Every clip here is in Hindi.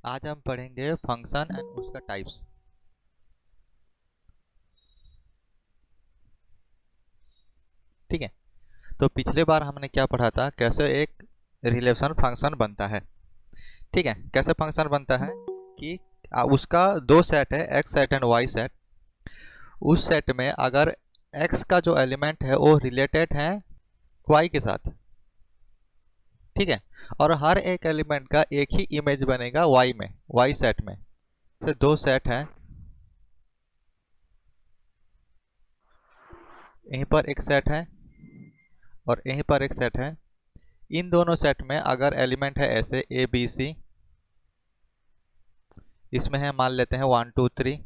आज हम पढ़ेंगे फंक्शन एंड उसका टाइप्स। ठीक है, तो पिछले बार हमने क्या पढ़ा था, कैसे एक रिलेशन फंक्शन बनता है। ठीक है, कैसे फंक्शन बनता है कि उसका दो सेट है, X set and Y set. उस सेट में अगर एक्स का जो एलिमेंट है वो रिलेटेड है वाई के साथ, ठीक है, और हर एक एलिमेंट का एक ही इमेज बनेगा वाई में, वाई सेट में। से दो सेट है, यहीं पर एक सेट है और यहीं पर एक सेट है। इन दोनों सेट में अगर एलिमेंट है ऐसे ए बी सी, इसमें है मान लेते हैं 1 2 3,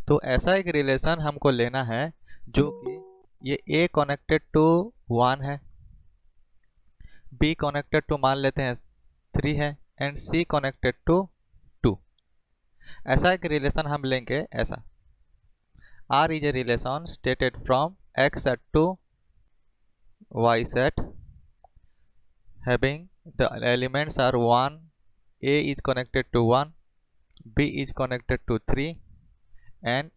तो ऐसा एक रिलेशन हमको लेना है जो कि ये ए कनेक्टेड टू 1 है, बी कनेक्टेड टू मान लेते हैं 3 है, एंड सी कनेक्टेड टू 2। ऐसा एक रिलेशन हम लेंगे ऐसा। R is a relation stated from x set to Y set having the elements are 1, a is connected to 1, b is connected to 3, and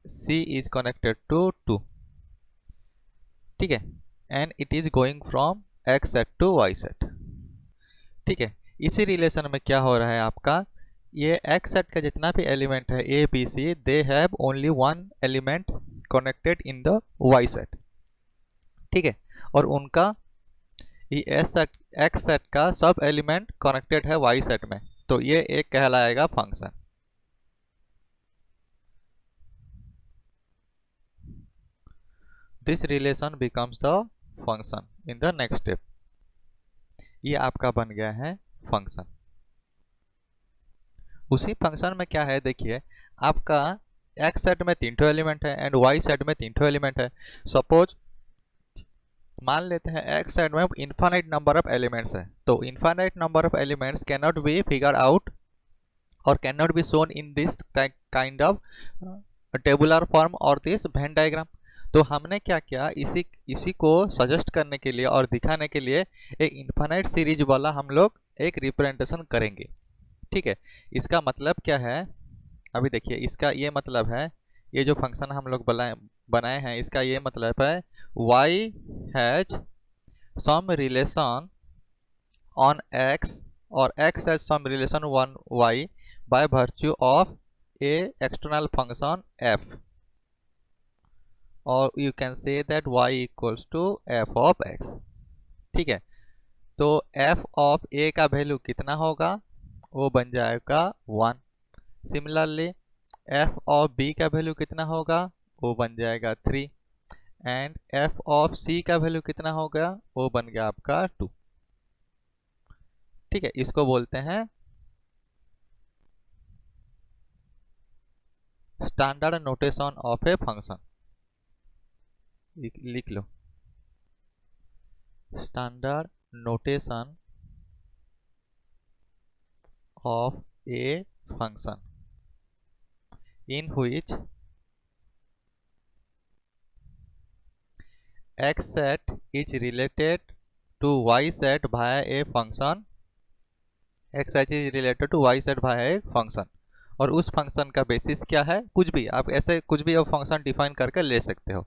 c is connected to 2। ठीक है, and it is going from x set to y set। ठीक है, इसी रिलेशन में क्या हो रहा है आपका, ये x सेट का जितना भी एलिमेंट है a b c, they have only one element connected in the y set. ठीक है, और उनका ये एस सेट एक्स सेट का सब एलिमेंट कनेक्टेड है वाई सेट में, तो ये एक कहलाएगा function. This relation becomes the function in the next step. ये आपका बन गया है फंक्शन। उसी फंक्शन में क्या है देखिए, आपका एक्स सेट में 3 एलिमेंट है एंड वाई सेट में 3 एलिमेंट है। सपोज मान लेते हैं एक्स साइड में इनफाइनाइट नंबर ऑफ एलिमेंट्स है, तो infinite number of elements can not be figure out और can not be shown in this kind of tabular form और दिस वेन डायग्राम। तो हमने क्या किया, इसी इसी को सजेस्ट करने के लिए और दिखाने के लिए एक इनफाइनाइट सीरीज वाला हम लोग एक रिप्रेजेंटेशन करेंगे। ठीक है, इसका मतलब क्या है, अभी देखिए इसका ये मतलब है, ये जो फंक्शन हम लोग बनाए हैं इसका ये मतलब है y has some relation on x और x has some relation on y by virtue of a external function f, और you can say that y equals to f of x। ठीक है, तो f ऑफ a का वैल्यू कितना होगा, वो बन जाएगा 1। सिमिलरली f ऑफ b का वैल्यू कितना होगा, वो बन जाएगा 3, एंड f ऑफ c का वैल्यू कितना होगा, वो बन गया आपका 2। ठीक है, इसको बोलते हैं standard notation of a function. लिख लो, standard notation of a function in which x set is related to y set via a function, x set is related to y set via a function, और उस फंक्शन का बेसिस क्या है, कुछ भी आप ऐसे कुछ भी फंक्शन डिफाइन करके ले सकते हो।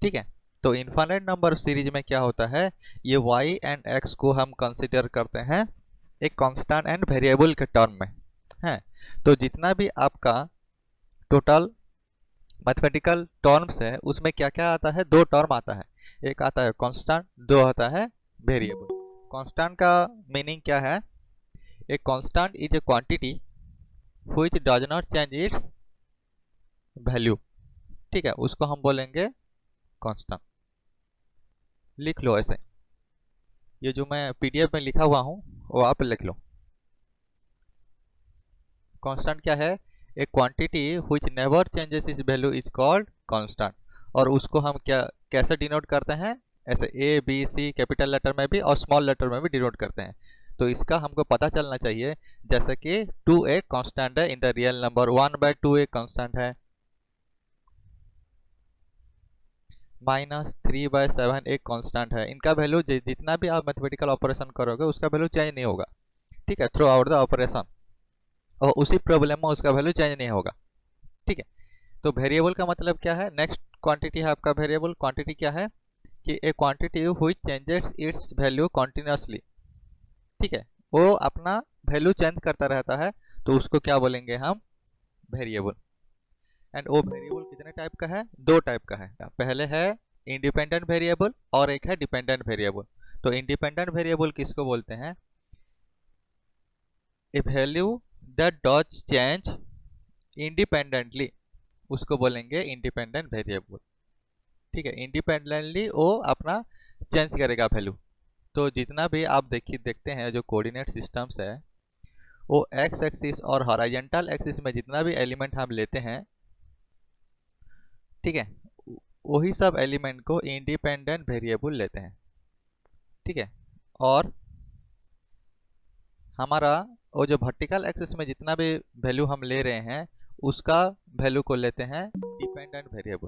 ठीक है, तो इनफाइनाइट नंबर सीरीज में क्या होता है, ये y एंड x को हम कंसिडर करते हैं एक कांस्टेंट एंड वेरिएबल के टर्म में है। तो जितना भी आपका टोटल मैथमेटिकल टर्म्स है उसमें क्या क्या आता है, दो टर्म आता है, एक आता है कांस्टेंट, दो आता है वेरिएबल। कांस्टेंट का मीनिंग क्या है, एक constant is a quantity which does not change it's value. ठीक है, उसको हम बोलेंगे कांस्टेंट। लिख लो ऐसे, ये जो मैं पीडीएफ में लिखा हुआ हूँ वो आप लिख लो। कांस्टेंट क्या है, एक quantity which never changes is value is called constant, और उसको हम क्या कैसे डिनोट करते हैं, ऐसे A B C capital letter में भी और स्मॉल लेटर में भी डिनोट करते हैं। तो इसका हमको पता चलना चाहिए, जैसे कि 2 एक कांस्टेंट है इन द रियल नंबर, 1/2 एक कांस्टेंट है, -3/7 एक कांस्टेंट है। इनका वैल्यू जितना भी आप मैथमेटिकल ऑपरेशन करोगे उसका वैल्यू चेंज नहीं होगा। ठीक है, थ्रू आउट द ऑपरेशन, और उसी प्रॉब्लम में उसका वैल्यू चेंज नहीं होगा। ठीक है, तो वेरिएबल का मतलब क्या है? नेक्स्ट क्वांटिटी है आपका वेरिएबल। क्वांटिटी क्या है कि ए quantity which changes it's value continuously. ठीक है, वो अपना वैल्यू चेंज करता रहता है, तो उसको क्या बोलेंगे हम? वेरिएबल। एंड वो वेरिएबल कितने टाइप का है? दो टाइप का है। पहले है इंडिपेंडेंट वेरिएबल और एक है डिपेंडेंट वेरिएबल। तो इंडिपेंडेंट वेरिएबल किसको बोलते हैं? A value that does change independently, उसको बोलेंगे इंडिपेंडेंट वेरिएबल। ठीक है, इंडिपेंडेंटली वो अपना चेंज करेगा वैल्यू। तो जितना भी आप देखते हैं जो कोऑर्डिनेट सिस्टम्स है, वो एक्स एक्सिस और हॉरिजॉन्टल एक्सिस में जितना भी एलिमेंट हम लेते हैं, ठीक है, वही सब एलिमेंट को इंडिपेंडेंट वेरिएबल लेते हैं। ठीक है, और हमारा वो जो वर्टिकल एक्सिस में जितना भी वैल्यू हम ले रहे हैं, उसका वैल्यू को लेते हैं डिपेंडेंट वेरिएबल।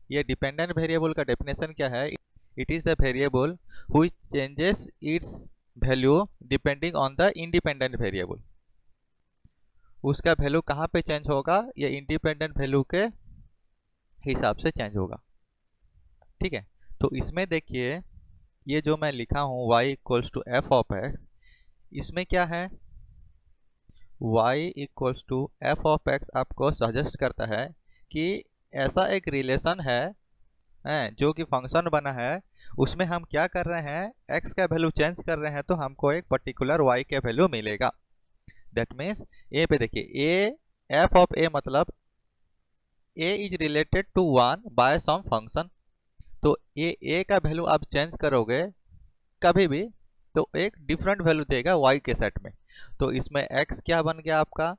ये डिपेंडेंट वेरिएबल का डेफिनेशन क्या है? It is the variable which changes it's value depending on the independent variable. उसका वैल्यू कहाँ पे चेंज होगा? ये इंडिपेंडेंट वैल्यू के हिसाब से चेंज होगा। ठीक है, तो इसमें देखिए ये जो मैं लिखा हूँ y equals to f of x, इसमें क्या है? y equals to f of x आपको सजेस्ट करता है कि ऐसा एक रिलेशन है, जो कि फंक्शन बना है, उसमें हम क्या कर रहे हैं? x का वैल्यू चेंज कर रहे हैं, तो हमको एक पर्टिकुलर y का वैल्यू मिलेगा। दैट मीन्स ए पे देखिए, ए एफ ऑफ ए मतलब a is related to 1 by some function. तो ए का वैल्यू आप चेंज करोगे कभी भी, तो एक डिफरेंट वैल्यू देगा y के सेट में। तो इसमें x क्या बन गया आपका?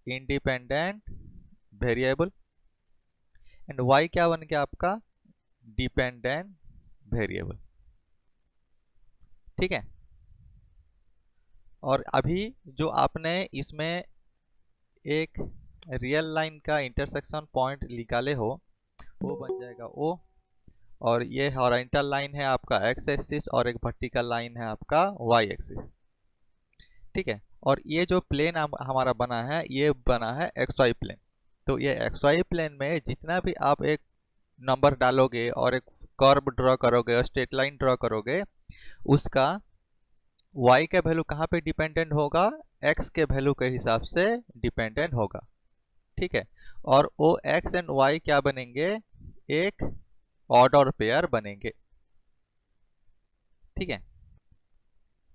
इंडिपेंडेंट वेरिएबल, एंड y क्या बन गया आपका? Dependent variable. ठीक है, और अभी जो आपने इसमें एक रियल लाइन का इंटरसेक्शन पॉइंट निकाले हो, वो बन जाएगा O, और ये हॉरिजॉन्टल लाइन है आपका x एक्सिस और एक वर्टिकल लाइन है आपका y एक्सिस। ठीक है, और ये जो प्लेन हमारा बना है, ये बना है xy प्लेन। तो ये xy प्लेन में जितना भी आप एक नंबर डालोगे और एक कर्व ड्रॉ करोगे और स्ट्रेट लाइन ड्रॉ करोगे, उसका y का वैल्यू कहाँ पे डिपेंडेंट होगा? x के वैल्यू के हिसाब से डिपेंडेंट होगा। ठीक है, और वो x एंड y क्या बनेंगे? एक ऑड और पेयर बनेंगे। ठीक है,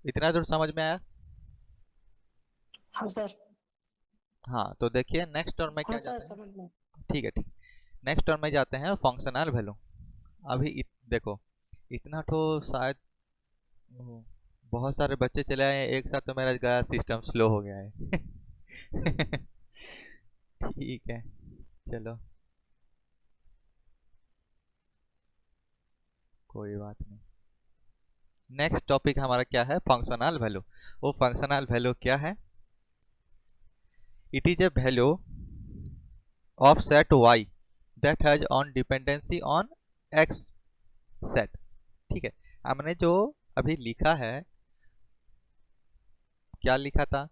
इतना दूर समझ में आया? हाँ सर। हाँ, तो देखिए नेक्स्ट टर्म में क्या हाँ सर, जाते हैं। समझ में। ठीक है, ठीक। नेक्स्ट टर्म में जाते हैं फंक्शनल वैल्यू। अभी देखो, इतना तो शायद बहुत सारे बच्चे चले आए एक साथ, तो मेरा सिस्टम स्लो हो गया है। ठीक है, चलो कोई बात नहीं। नेक्स्ट टॉपिक हमारा क्या है? Functional value. वो फंक्शनल वैल्यू क्या है? It is a value of set y that has on dependency on x set. ठीक है, हमने जो अभी लिखा है, क्या लिखा था?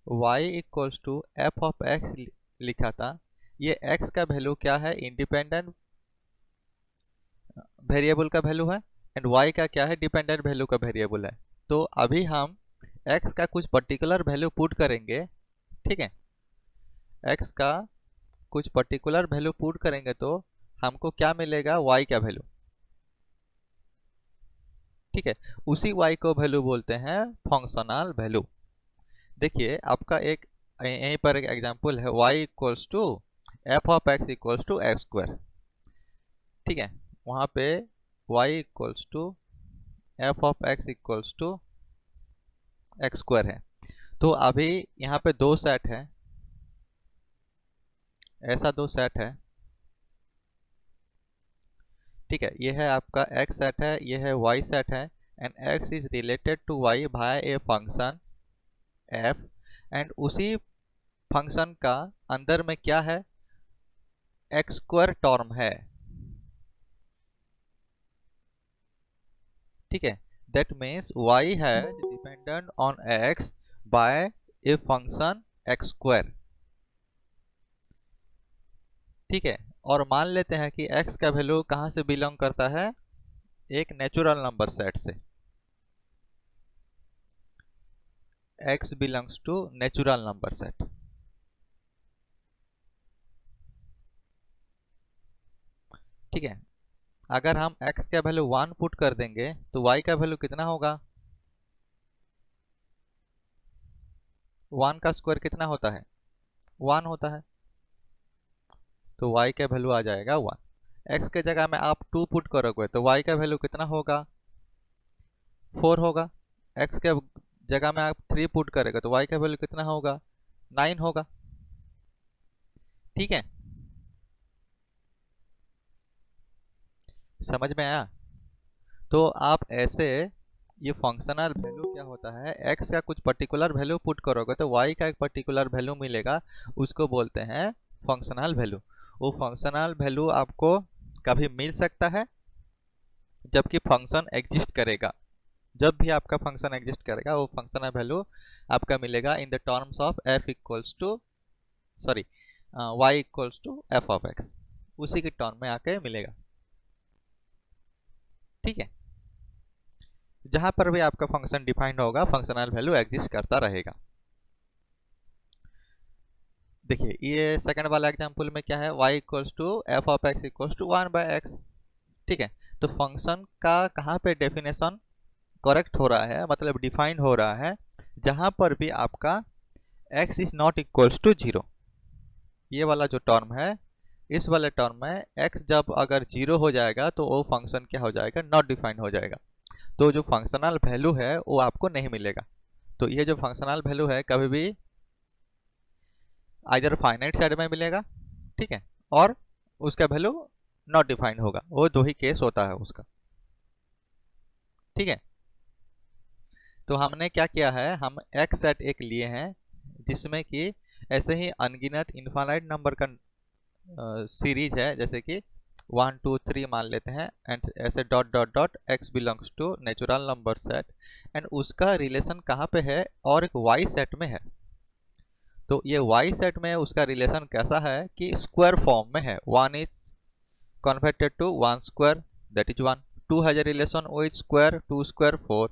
y equals to f of x लिखा था। ये x का वैल्यू क्या है? इंडिपेंडेंट वेरिएबल का वैल्यू है, एंड y का क्या है? डिपेंडेंट वैल्यू का वेरिएबल है। तो अभी हम x का कुछ पर्टिकुलर वैल्यू पुट करेंगे। ठीक है, x का कुछ पर्टिकुलर वैल्यू पुट करेंगे तो हमको क्या मिलेगा? y का वैल्यू। ठीक है, उसी y को वैल्यू बोलते हैं फंक्शनल वैल्यू। देखिए आपका एक यहीं पर एक एग्जांपल है, y equals to f of x equals to x square. ठीक है, वहाँ पे y equals to f of x equals to x square है। तो अभी यहाँ पे दो सेट है, ऐसा दो सेट है। ठीक है, ये है आपका x सेट है, ये है y सेट है, and x is related to y by a function f, and उसी फंक्शन का अंदर में क्या है? एक्स स्क्वायर टर्म है। ठीक है, that means y has dependent on x by a function x square। ठीक है, और मान लेते हैं कि x का वैल्यू कहाँ से बिलोंग करता है, एक नेचुरल नंबर सेट से। x belongs to natural number set. ठीक है, अगर हम x का वैल्यू 1 पुट कर देंगे तो y का वैल्यू कितना होगा, 1 का स्क्वायर कितना होता है, 1 होता है, तो y का वैल्यू आ जाएगा 1। x के जगह में आप 2 पुट करोगे तो y का वैल्यू कितना होगा, 4 होगा। x के जगह में आप 3 पुट करेंगे तो y का वैल्यू कितना होगा, 9 होगा। ठीक है, समझ में आया। तो आप ऐसे ये फंक्शनल वैल्यू क्या होता है, x का कुछ पर्टिकुलर वैल्यू पुट करोगे तो y का एक पर्टिकुलर वैल्यू मिलेगा, उसको बोलते हैं फंक्शनल वैल्यू। वो फंक्शनल वैल्यू आपको कभी मिल सकता है जबकि फंक्शन एग्जिस्ट करेगा। जब भी आपका फंक्शन एग्जिस्ट करेगा वो फंक्शनल वैल्यू आपका मिलेगा in the terms of f equals to y equals to f of x, उसी के टर्म में आके मिलेगा। ठीक है, जहां पर भी आपका फंक्शन डिफाइंड होगा फंक्शनल वैल्यू एग्जिस्ट करता रहेगा। देखिए ये सेकंड वाला एग्जांपल में क्या है, y equals to f of x equals to 1/x। ठीक है, तो फंक्शन का कहाँ पे डेफिनेशन करेक्ट हो रहा है, मतलब डिफाइंड हो रहा है, जहां पर भी आपका x is not equals to 0। ये वाला जो टर्म है, इस वाले टर्म में x जब अगर 0 हो जाएगा तो वो फंक्शन क्या हो जाएगा, नॉट डिफाइंड हो जाएगा। तो जो फंक्शनल वैल्यू है वो आपको नहीं मिलेगा। तो ये जो फंक्शनल वैल्यू है कभी भी आइदर फाइनाइट साइड में मिलेगा, ठीक है, और उसका वैल्यू नॉट डिफाइंड होगा। वो दो ही केस होता है उसका। ठीक है, तो हमने क्या किया है, हम x सेट एक लिए हैं जिसमें कि ऐसे ही अनगिनत इनफाइनाइट नंबर का सीरीज है, जैसे कि 1 2 3 मान लेते हैं, एंड ऐसे dot dot dot x belongs to natural number set, and उसका रिलेशन कहाँ पे है, और एक y सेट में है। तो ये y सेट में उसका रिलेशन कैसा है कि स्क्वायर फॉर्म में है। 1 is converted to 1 square, that is 1। 2 has a relation with square, 2 square 4।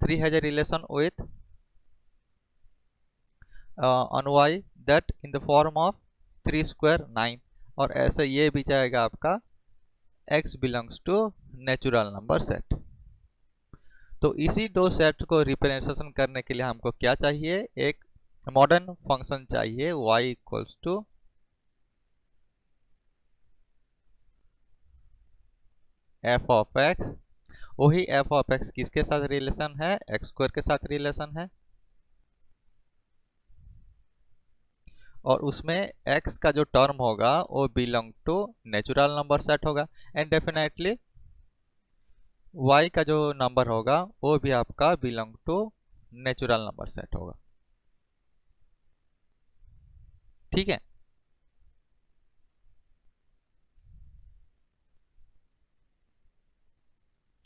3 has a relation with on y, that in the form of 3 square 9। और ऐसे ये भी जाएगा आपका x belongs to natural number set. तो इसी दो सेट्स को रिप्रेजेंटेशन करने के लिए हमको क्या चाहिए, एक मॉडर्न फंक्शन चाहिए y equals to f of x। वही f ऑफ x किसके साथ रिलेशन है, x स्क्वायर के साथ रिलेशन है, और उसमें x का जो टर्म होगा वो belong to natural number set होगा, एंड डेफिनेटली y का जो नंबर होगा वो भी आपका belong to natural number set होगा। ठीक है,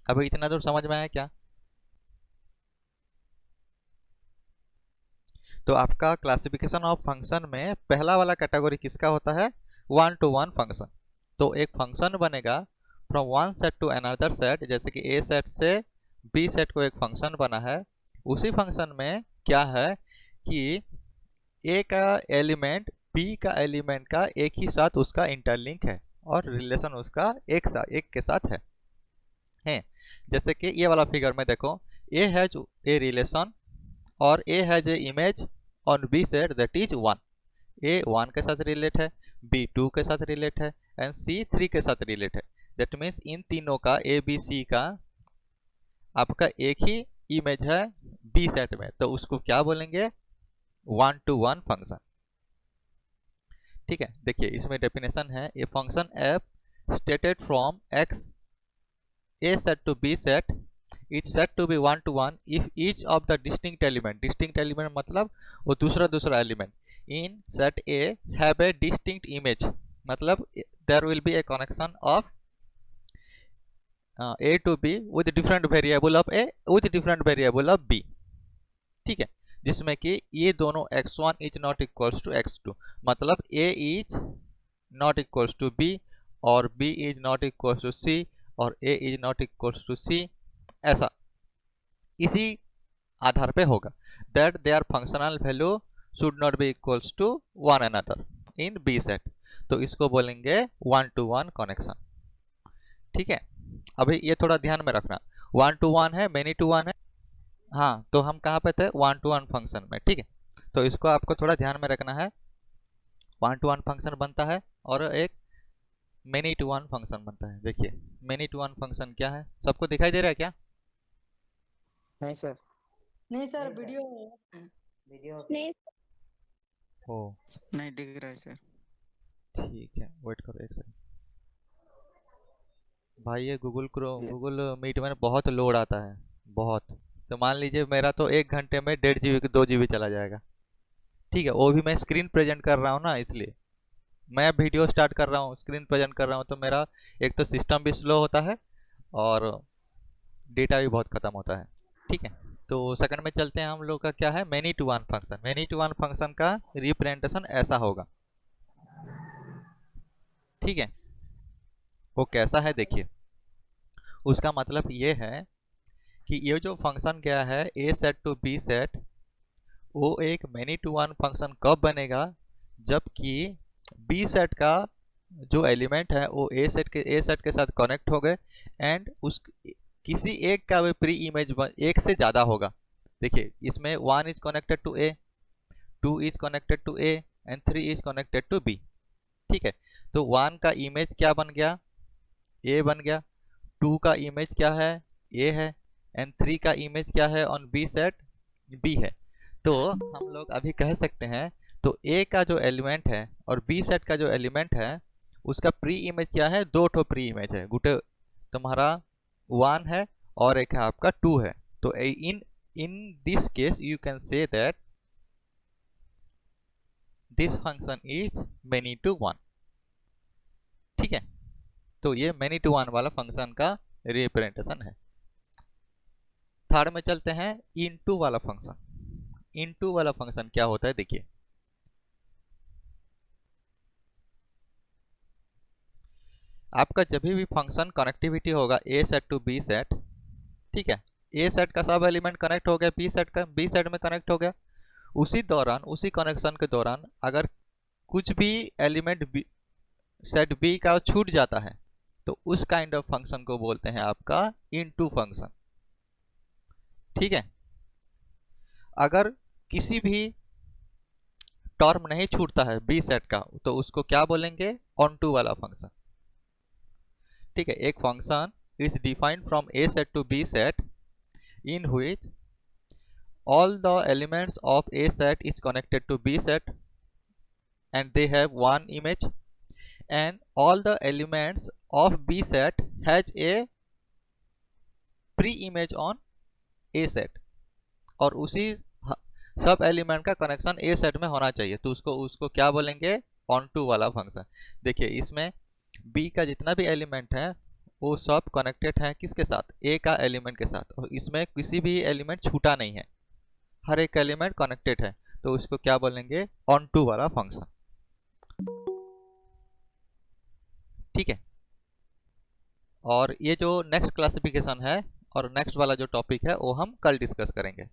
अभी इतना दूर समझ में आया क्या। तो आपका क्लासिफिकेशन ऑफ फंक्शन में पहला वाला कैटेगरी किसका होता है, 1 to 1 फंक्शन। तो एक फंक्शन बनेगा from one set to another set, जैसे कि ए सेट से बी सेट को एक फंक्शन बना है। उसी फंक्शन में क्या है कि ए का एलिमेंट बी का एलिमेंट का एक ही साथ उसका इंटरलिंक है और रिलेशन उसका एक के साथ है। जैसे कि ये वाला फिगर में देखो, ए हैज ए रिलेशन और a has a image on B set that is 1। A 1 के साथ रिलेट है, बी 2 के साथ रिलेट है, एंड सी 3 के साथ रिलेट है। दैट मीन्स इन तीनों का ए बी सी का आपका एक ही इमेज है बी सेट में, तो उसको क्या बोलेंगे, 1 to 1 फंक्शन। ठीक है, देखिए इसमें डेफिनेशन है, a function f stated from x a set to B set is set to b 1 to 1 if each of the distinct element मतलब वो दूसरा element in set a have a distinct image, मतलब there will be a connection of a to b with different variable of a with different variable of b, ठीक है, जिसमें कि ये दोनों x1 is not equals to x2, मतलब a is not equals to b और b is not equals to c और a is not equals to c, ऐसा इसी आधार पे होगा that their functional value should not be equals to one another in B set, तो इसको बोलेंगे 1 to 1 कनेक्शन, ठीक है। अभी ये थोड़ा ध्यान में रखना, 1 to 1 है, मेनी टू 1 है, हाँ, तो हम कहाँ पे थे, 1 to 1 फंक्शन में, ठीक है। तो इसको आपको थोड़ा ध्यान में रखना है, 1 to 1 फंक्शन बनता है और एक मेनी टू 1 फंक्शन बनता है। देखिए मेनी टू 1 फंक्शन क्या है, सबको दिखाई दे रहा है क्या? नहीं सर। नहीं सर, नहीं सर। वीडियो नहीं ओ नहीं दिख रहा है सर। ठीक है, वेट करो एक सेकंड भाई, ये गूगल मीट में बहुत लोड आता है बहुत, तो मान लीजिए मेरा तो 1 घंटे में 1.5 GB 2 GB चला जाएगा, ठीक है। वो भी मैं स्क्रीन प्रेजेंट कर रहा हूँ ना, इसलिए मैं वीडियो स्टार्ट कर रहा हूँ, स्क्रीन प्रेजेंट कर रहा हूँ, तो मेरा एक तो सिस्टम भी स्लो होता है और डेटा भी बहुत ख़त्म होता है, ठीक है। तो सेकंड में चलते हैं, हम लोग का क्या है, many to one function. Many to one function का रिप्रेजेंटेशन ऐसा होगा, ठीक है। वो कैसा है देखिए, उसका मतलब ये है कि ये जो फंक्शन क्या है ए सेट टू बी सेट, वो एक मेनी टू वन फंक्शन कब बनेगा, जबकि बी सेट का जो एलिमेंट है वो ए सेट के साथ कनेक्ट हो गए एंड उस किसी एक का भी प्री इमेज एक से ज़्यादा होगा। देखिए इसमें 1 is connected to a, 2 is connected to a and 3 is connected to b, ठीक है। तो 1 का इमेज क्या बन गया, ए बन गया, 2 का इमेज क्या है, ए है, एंड 3 का इमेज क्या है ऑन बी सेट, बी है। तो हम लोग अभी कह सकते हैं, तो ए का जो एलिमेंट है और बी सेट का जो एलिमेंट है उसका प्री इमेज क्या है, दो ठो प्री इमेज है, गुटे तुम्हारा 1 है और एक है आपका 2 है। तो in this case you can say that this function is many to 1, ठीक है। तो ये मेनी टू 1 वाला फंक्शन का रिप्रेजेंटेशन है। थर्ड में चलते हैं, इनटू वाला फंक्शन। इनटू वाला फंक्शन क्या होता है देखिए, आपका जब भी फंक्शन कनेक्टिविटी होगा ए सेट टू बी सेट, ठीक है, ए सेट का सब एलिमेंट कनेक्ट हो गया बी सेट का, बी सेट में कनेक्ट हो गया, उसी दौरान उसी कनेक्शन के दौरान अगर कुछ भी एलिमेंट सेट बी का छूट जाता है तो उस काइंड ऑफ फंक्शन को बोलते हैं आपका इनटू फंक्शन, ठीक है। अगर किसी भी टर्म नहीं छूटता है बी सेट का तो उसको क्या बोलेंगे, ऑनटू वाला फंक्शन, ठीक है। एक function is defined from A set to B set in which all the elements of A set is connected to B set and they have one image, and all the elements of B set has a pre-image on A set, और उसी सब एलिमेंट का कनेक्शन ए सेट में होना चाहिए, तो उसको क्या बोलेंगे, ऑन टू वाला फंक्शन। देखिए इसमें बी का जितना भी एलिमेंट है वो सब कनेक्टेड है किसके साथ, ए का एलिमेंट के साथ, और इसमें किसी भी एलिमेंट छूटा नहीं है, हर एक एलिमेंट कनेक्टेड है, तो उसको क्या बोलेंगे, ऑन टू वाला फंक्शन, ठीक है। और ये जो नेक्स्ट क्लासिफिकेशन है और नेक्स्ट वाला जो टॉपिक है वो हम कल डिस्कस करेंगे।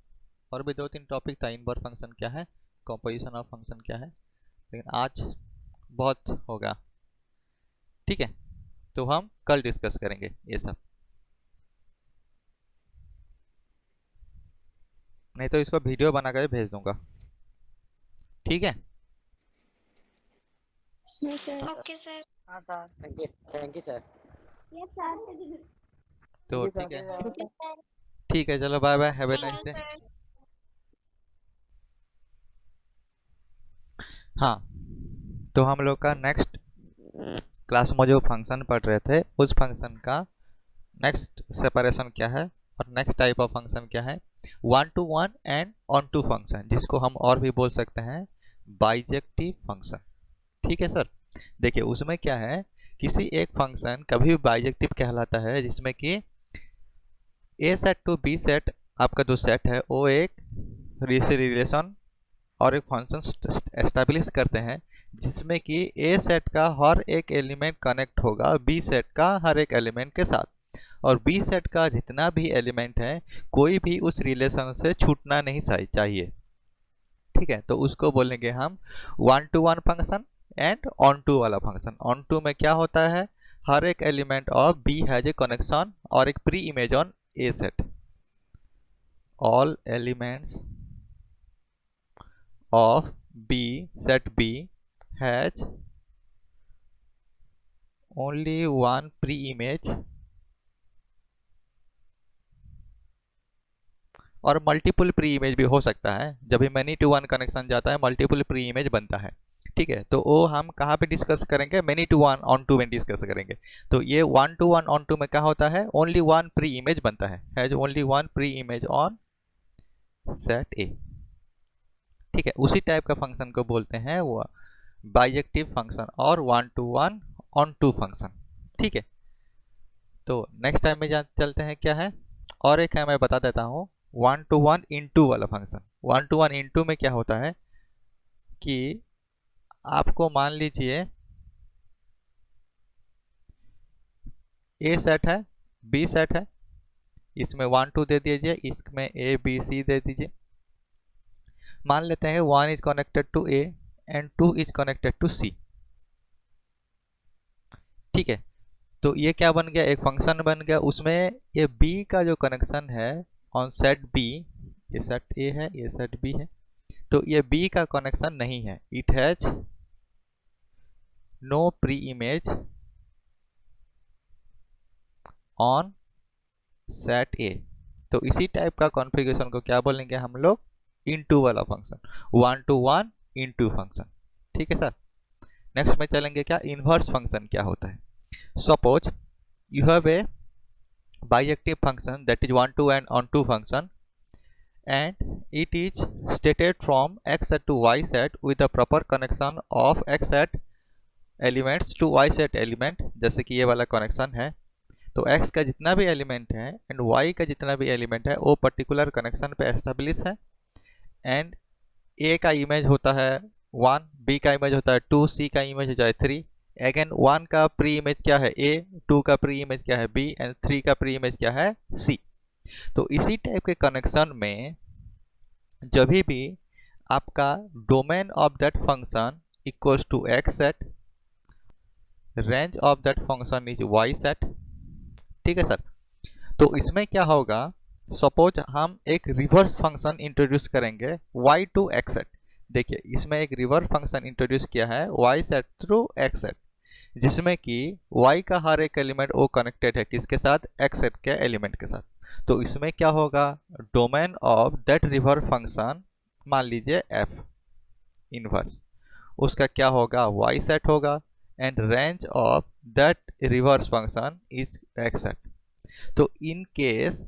और भी 2-3 टॉपिक था, इनवर्स फंक्शन क्या है, कंपोजिशन ऑफ फंक्शन क्या है, लेकिन आज बहुत होगा, ठीक है। तो हम कल डिस्कस करेंगे ये सब, नहीं तो इसको वीडियो बना कर भेज दूंगा, ठीक है। Okay sir. हाँ sir. Thank you sir. Yes sir. तो ठीक है, ओके सर। ठीक है, चलो bye bye, have a nice day. हाँ, तो हम लोग का नेक्स्ट क्लास में जो फंक्शन पढ़ रहे थे उस फंक्शन का नेक्स्ट सेपरेशन क्या है और नेक्स्ट टाइप ऑफ फंक्शन क्या है, 1 to 1 and onto function, जिसको हम और भी बोल सकते हैं बाइजेक्टिव फंक्शन, ठीक है सर। देखिए उसमें क्या है किसी एक फंक्शन कभी भी बाइजेक्टिव कहलाता है जिसमें कि A set to B set, आपका जो सेट है वो एक रिलेशन और एक फंक्शन एस्टेब्लिश करते हैं जिसमें कि ए सेट का हर एक एलिमेंट कनेक्ट होगा बी सेट का हर एक एलिमेंट के साथ, और बी सेट का जितना भी एलिमेंट है कोई भी उस रिलेशन से छूटना नहीं चाहिए। ठीक है, तो उसको बोलेंगे हम one to one function and onto वाला फंक्शन। ऑन टू में क्या होता है, हर एक element of B has a connection और एक pre image on A set. All elements of B set B has only one pre-image और मल्टीपल प्री इमेज भी हो सकता है। जब भी मैनी टू वन कनेक्शन जाता है मल्टीपल प्री इमेज बनता है। ठीक है, तो वो हम कहाँ पे डिस्कस करेंगे, many to one onto में डिस्कस करेंगे। तो ये one to one onto में क्या होता है, ओनली वन प्री इमेज बनता है, has only one pre image on set ए। ठीक है, उसी टाइप का फंक्शन को बोलते हैं वो बाइजेक्टिव फंक्शन और one to one onto function. ठीक है, तो नेक्स्ट टाइम में चलते हैं क्या है, और एक है मैं बता देता हूँ वन टू वन इनटू वाला function. One to one into में क्या होता है कि आपको मान लीजिए ए सेट है बी सेट है, इसमें वन टू दे दीजिए, इसमें ए बी सी दे दीजिए। मान लेते हैं one is connected to a and two is connected to c. ठीक है, तो ये क्या बन गया, एक फंक्शन बन गया। उसमें ये बी का जो कनेक्शन है ऑन सेट बी, ये सेट ए है ये सेट बी है, तो ये बी का कनेक्शन नहीं है, it has no pre image on set A. तो इसी टाइप का कॉन्फ़िगरेशन को क्या बोलेंगे हम लोग, इनटू वाला function, one to one into function. ठीक है सर, नेक्स्ट में चलेंगे क्या, इनवर्स फंक्शन क्या होता है। Suppose you have a bijective function that is one to and onto function and it is stated from x set to Y set with the proper connection of X set elements to Y set element. जैसे कि ये वाला कनेक्शन है, तो x का जितना भी एलिमेंट है एंड y का जितना भी एलिमेंट है वो पर्टिकुलर कनेक्शन पे एस्टेब्लिश है। एंड a का इमेज होता है 1, b का इमेज होता है 2, c का इमेज होता है 3। अगेन 1 का प्री इमेज क्या है a, 2 का प्री इमेज क्या है b एंड 3 का प्री इमेज क्या है c। तो इसी टाइप के कनेक्शन में जब भी आपका domain of that function equals to x set, range of that function is y set. ठीक है सर, तो इसमें क्या होगा, सपोज हम एक रिवर्स फंक्शन इंट्रोड्यूस करेंगे y टू x सेट। देखिए इसमें एक रिवर्स फंक्शन इंट्रोड्यूस किया है y set through x set, जिसमें कि y का हर एक एलिमेंट वो कनेक्टेड है किसके साथ, x सेट के एलिमेंट के साथ। तो इसमें क्या होगा, domain of that reverse function मान लीजिए f इनवर्स, उसका क्या होगा, y सेट होगा and range of that reverse function is x set. तो in case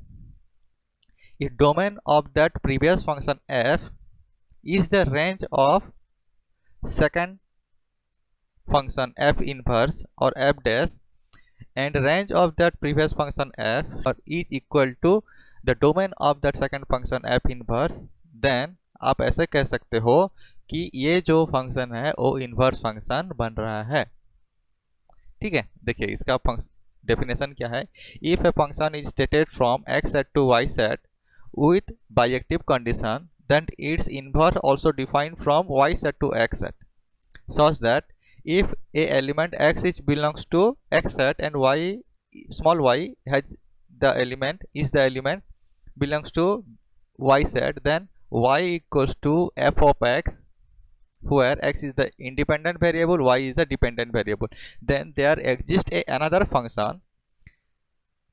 if domain of that previous function f is the range of second function f inverse or f dash and range of that previous function f is equal to the domain of that second function f inverse, then आप ऐसे कह सकते हो कि ये जो फंक्शन है वो इनवर्स फंक्शन बन रहा है। ठीक है, देखिए इसका डेफिनेशन क्या है, if a function is stated from x set to y set with bijective condition, then its inverse also defined from y set to x set, such that if a element x is belongs to x set and y small y has the element belongs to y set, then y equals to f of x, where x is the independent variable, y is the dependent variable. Then there exists another function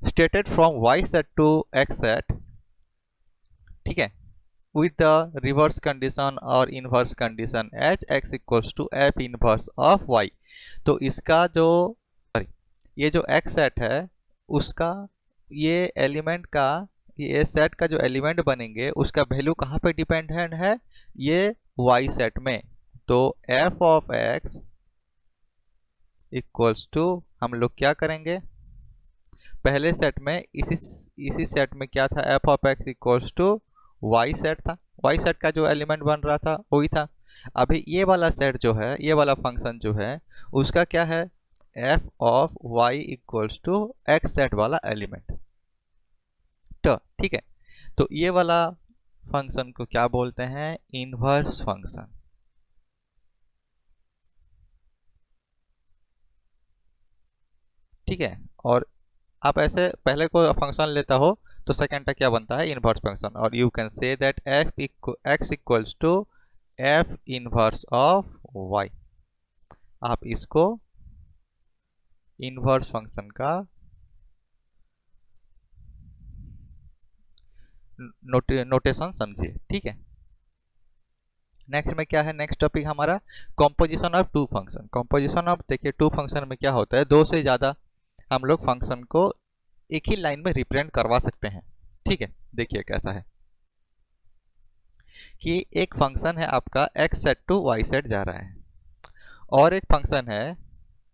stated from y set to x set, ठीक है, with the reverse condition और inverse condition as x equals to f inverse of y। तो इसका जो ये जो x सेट है उसका ये एलिमेंट का ये सेट का जो एलिमेंट बनेंगे उसका वैल्यू कहाँ पे डिपेंडेंट है, ये y सेट में। तो f of x equals to हम लोग क्या करेंगे, पहले सेट में इसी सेट में क्या था, f of x equals to Y set था, वाई सेट का जो एलिमेंट बन रहा था वही था। अभी ये वाला सेट जो है, ये वाला फंक्शन जो है उसका क्या है, f of y equals to x set वाला एलिमेंट। तो ठीक है, तो ये वाला फंक्शन को क्या बोलते हैं, इनवर्स फंक्शन। ठीक है, और आप ऐसे पहले को फंक्शन लेता हो तो सेकेंड का क्या बनता है, इनवर्स फंक्शन। और you can say that x equals to f inverse of y. आप इसको इनवर्स फंक्शन का नोटेशन समझिए। ठीक है, नेक्स्ट में क्या है, नेक्स्ट टॉपिक हमारा composition of two function. Composition of, देखिए टू फंक्शन में क्या होता है, दो से ज़्यादा हम लोग फंक्शन को एक ही लाइन में रिप्रेजेंट करवा सकते हैं। ठीक है, देखिए कैसा है कि एक फंक्शन है आपका x set to y set जा रहा है, और एक फंक्शन है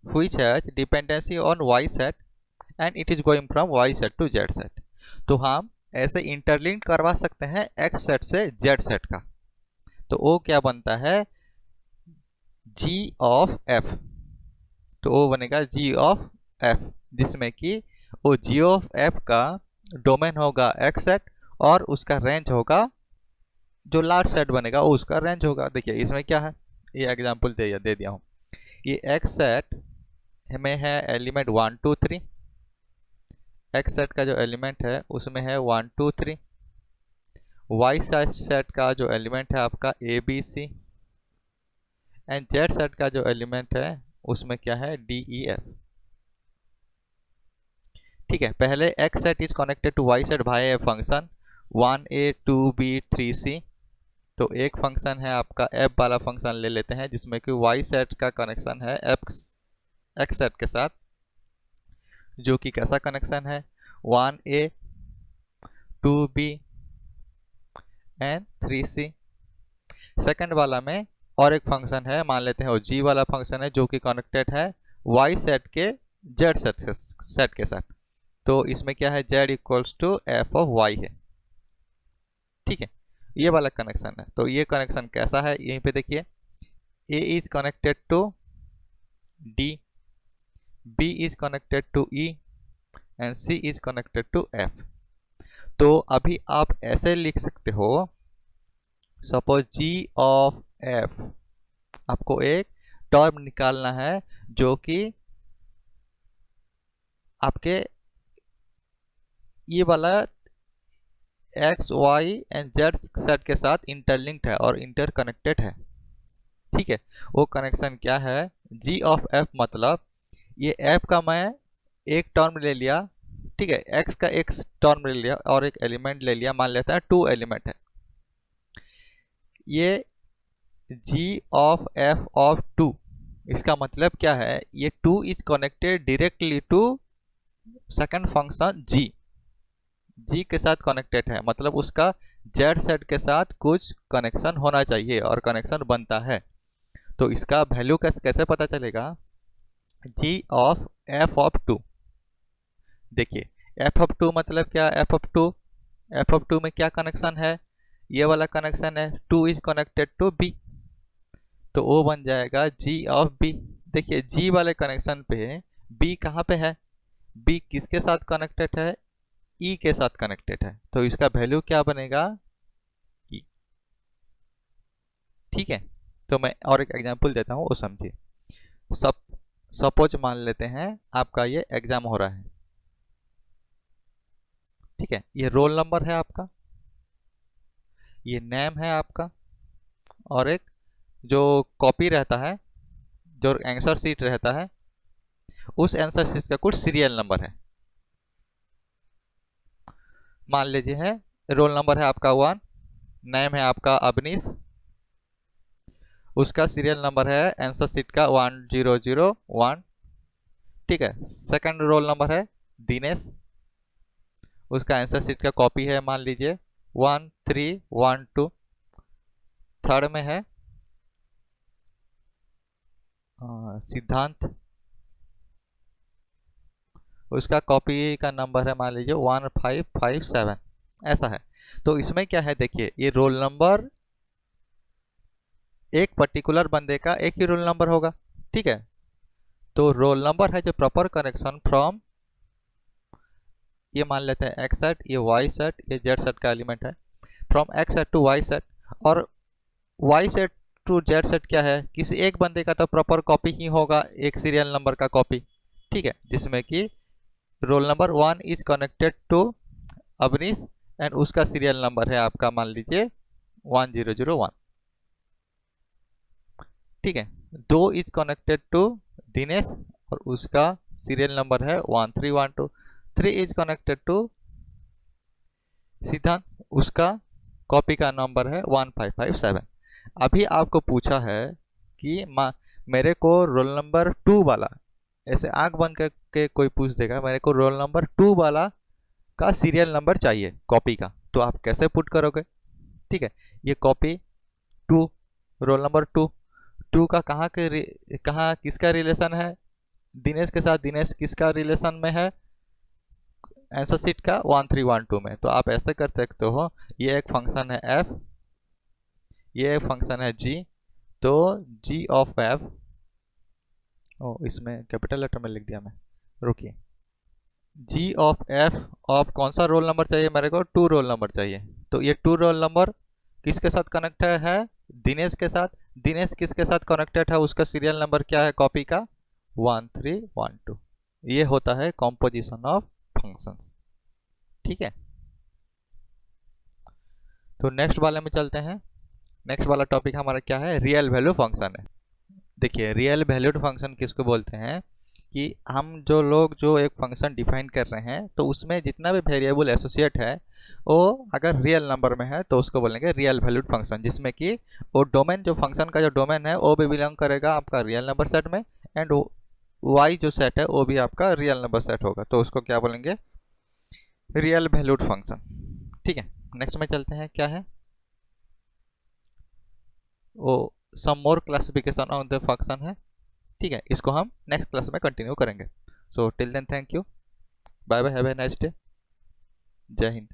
which has dependency on y set and it is going from y set to z set। तो हम ऐसे इंटरलिंक करवा सकते हैं x सेट से z सेट का, तो वो क्या बनता है, g ऑफ f। तो वो बनेगा g ऑफ f, जिसमें कि वो g ऑफ f का डोमेन होगा x सेट और उसका रेंज होगा, जो लार्ज सेट बनेगा वो उसका रेंज होगा। देखिए इसमें क्या है, ये एग्जांपल दे दिया हूँ। ये x सेट में है एलिमेंट 1 2 3, x सेट का जो एलिमेंट है उसमें है 1 2 3, y सेट का जो एलिमेंट है आपका a b c, and z set का जो एलिमेंट है उसमें क्या है, d e f। ठीक है, पहले x set is connected to y set by a function 1a 2b 3c। तो एक फंक्शन है आपका f वाला फंक्शन ले लेते हैं जिसमें कि y सेट का कनेक्शन है x सेट के साथ, जो कि कैसा कनेक्शन है, 1a 2b and 3c। Second वाला में और एक फंक्शन है, मान लेते हैं वो g वाला फंक्शन है जो कि कनेक्टेड है y सेट के z सेट के साथ। तो इसमें क्या है, z equals to f of y है। ठीक है, ये वाला कनेक्शन है। तो ये कनेक्शन कैसा है, यहीं पे देखिए, a is connected to d, b is connected to e and c is connected to f। तो अभी आप ऐसे लिख सकते हो, सपोज g ऑफ f, आपको एक टर्म निकालना है जो कि आपके ये वाला x y and z set के साथ इंटरलिंक्ड है और इंटरकनेक्टेड है। ठीक है, वो कनेक्शन क्या है, g ऑफ f मतलब ये f का मैं एक टर्म ले लिया, ठीक है, x का एक टर्म ले लिया और एक एलिमेंट ले लिया, मान लेते हैं 2 एलिमेंट है। ये g ऑफ f ऑफ 2, इसका मतलब क्या है, ये 2 is connected directly to second function g के साथ कनेक्टेड है, मतलब उसका z सेट के साथ कुछ कनेक्शन होना चाहिए और कनेक्शन बनता है। तो इसका वैल्यू कैसे पता चलेगा, g ऑफ f ऑफ 2। देखिए f ऑफ 2 मतलब क्या, f ऑफ 2 में क्या कनेक्शन है, ये वाला कनेक्शन है, 2 इज कनेक्टेड टू b, तो वो बन जाएगा g ऑफ b। देखिए g वाले कनेक्शन पे b कहाँ पे है, b किसके साथ कनेक्टेड है, e के साथ कनेक्टेड है, तो इसका वैल्यू क्या बनेगा, e। ठीक है, तो मैं और एक एग्जांपल देता हूँ, वो समझिए। सपोज मान लेते हैं आपका ये एग्जाम हो रहा है, ठीक है, ये रोल नंबर है आपका, ये नेम है आपका, और एक जो कॉपी रहता है, जो आंसर शीट रहता है, उस आंसर शीट का कुछ सीरियल नंबर है। मान लीजिए है रोल नंबर है आपका 1, नेम है आपका अवनीश, उसका सीरियल नंबर है आंसर शीट का 1001। ठीक है, सेकंड रोल नंबर है दिनेश, उसका आंसर शीट का कॉपी है मान लीजिए 1312। थर्ड में है सिद्धांत, उसका कॉपी का नंबर है मान लीजिए 1557, ऐसा है। तो इसमें क्या है देखिए, ये रोल नंबर एक पर्टिकुलर बंदे का एक ही रोल नंबर होगा, ठीक है। तो रोल नंबर है जो प्रॉपर कनेक्शन फ्रॉम, ये मान लेते हैं एक्स सेट, ये वाई सेट, ये जेड सेट का एलिमेंट है, from x set to Y set. और y set to z set क्या है, किसी एक बंदे का तो प्रॉपर कॉपी ही होगा, एक सीरियल नंबर का कॉपी, ठीक है, जिसमें कि roll number 1 is connected to Avnish and उसका सीरियल नंबर है आपका मान लीजिए 1001, ठीक है। 2 इज कनेक्टेड टू दिनेश और उसका सीरियल नंबर है 1312। 3 इज कनेक्टेड टू सिद्धांत, उसका कॉपी का नंबर है 1557। अभी आपको पूछा है कि मेरे को रोल नंबर 2 वाला, ऐसे आंख बंद करके कोई पूछ देगा मेरे को रोल नंबर 2 वाला का सीरियल नंबर चाहिए कॉपी का, तो आप कैसे पुट करोगे, ठीक है। ये कॉपी 2, रोल नंबर 2 का कहाँ किसका रिलेशन है, दिनेश के साथ। दिनेश किसका रिलेशन में है, आंसर शीट का 1312 में। तो आप ऐसे कर सकते हो, ये एक फंक्शन है f, ये एक फंक्शन है g, तो g ऑफ f, इसमें कैपिटल लेटर में लिख दिया मैं, रुकिए। g ऑफ f ऑफ कौन सा रोल नंबर चाहिए मेरे को, 2 रोल नंबर चाहिए। तो ये 2 रोल नंबर किसके साथ कनेक्ट है, दिनेश के साथ। दिनेश किसके साथ कनेक्टेड है, उसका सीरियल नंबर क्या है कॉपी का 1312। ये होता है कॉम्पोजिशन ऑफ फंक्शंस, ठीक है। तो नेक्स्ट वाले में चलते हैं। नेक्स्ट वाला टॉपिक हमारा क्या है, रियल वैल्यू फंक्शन है। देखिए रियल वैल्यूड फंक्शन किसको बोलते हैं कि हम जो एक फंक्शन डिफाइन कर रहे हैं तो उसमें जितना भी वेरिएबल एसोसिएट है वो अगर रियल नंबर में है तो उसको बोलेंगे रियल वैल्यूड फंक्शन, जिसमें कि वो डोमेन, जो फंक्शन का जो डोमेन है वो भी बिलोंग करेगा आपका रियल नंबर सेट में, एंड वाई जो सेट है वो भी आपका रियल नंबर सेट होगा, तो उसको क्या बोलेंगे, रियल वैल्यूड फंक्शन, ठीक है। नेक्स्ट में चलते हैं, क्या है वो सम मोर क्लासिफिकेशन ऑन द फंक्शन है, ठीक है। इसको हम नेक्स्ट क्लास में कंटिन्यू करेंगे। So till then thank you, bye bye, have a nice day, जय हिंद।